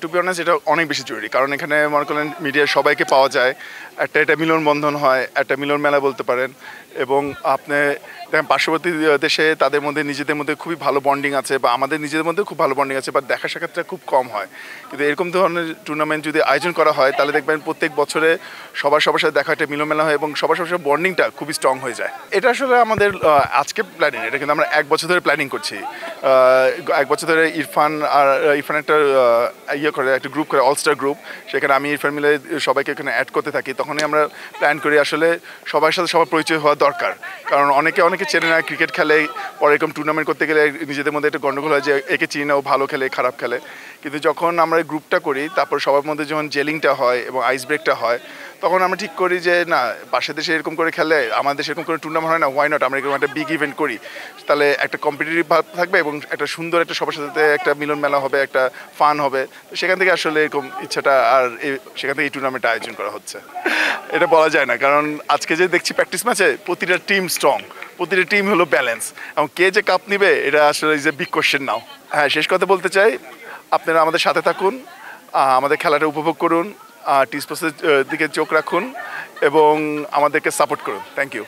Two be honest এটা অনেক বেশি জরুরি, কারণ এখানে মনে করেন মিডিয়ার সবাইকে পাওয়া যায়, এটা মিলনবন্ধন হয়, একটা মিলন মেলা বলতে পারেন। এবং আপনি দেখেন পার্শ্ববর্তী দেশে তাদের মধ্যে নিজেদের মধ্যে খুবই ভালো বন্ডিং আছে, বা আমাদের নিজেদের মধ্যে খুব ভালো বন্ডিং আছে, বা দেখা সাক্ষাৎটা খুব কম হয়। কিন্তু এরকম ধরনের টুর্নামেন্ট যদি আয়োজন করা হয় তাহলে দেখবেন প্রত্যেক বছরে সবার সাথে দেখা একটা মিলন মেলা হয় এবং সবার সাথে বন্ডিংটা খুবই স্ট্রং হয়ে যায়। এটা আসলে আমাদের আজকে প্ল্যানিং, এটা কিন্তু আমরা 1 বছর ধরে প্ল্যানিং করছি। 1 বছর ধরে ইরফান একটা করে একটা গ্রুপ করে, অলস্টার গ্রুপ, সেখানে আমি ইরফান মিলে সবাইকে এখানে অ্যাড করতে থাকি। তখনই আমরা প্ল্যান করি আসলে সবার সাথে সবার পরিচয় হওয়া দরকার, কারণ অনেকে চেনে না, ক্রিকেট খেলে, পরে এরকম টুর্নামেন্ট করতে গেলে নিজেদের মধ্যে একটা গন্ডগোল হয় যে একে চিনি না, ও ভালো খেলে খারাপ খেলে। কিন্তু যখন আমরা গ্রুপটা করি, তারপর সবার মধ্যে যখন জেলিংটা হয় এবং আইস ব্রেকটা হয়, তখন আমরা ঠিক করি যে না, পাশের দেশে এরকম করে খেলে, আমাদের দেশে এরকম করে টুর্নামেন্ট হয় না, হোয়াই নট আমরা এরকম একটা বিগ ইভেন্ট করি। তাহলে একটা কম্পিটিটিভ ভাব থাকবে এবং একটা সুন্দর একটা সবার সাথে একটা মিলন মেলা হবে, একটা ফান হবে। তো সেখান থেকে আসলে এরকম ইচ্ছাটা, আর সেখান থেকে এই টুর্নামেন্টটা আয়োজন করা হচ্ছে। এটা বলা যায় না, কারণ আজকে যে দেখছি প্র্যাকটিস ম্যাচে প্রতিটা টিম স্ট্রং, প্রতিটা টিম হলো ব্যালেন্স, এবং কে যে কাপ নিবে এটা আসলে ইজ এ বিগ কোয়েশ্চেন নাও। হ্যাঁ, শেষ কথা বলতে চাই, আপনারা আমাদের সাথে থাকুন, আমাদের খেলাটা উপভোগ করুন, টি স্পোর্টসের দিকে চোখ রাখুন এবং আমাদেরকে সাপোর্ট করুন। Thank you.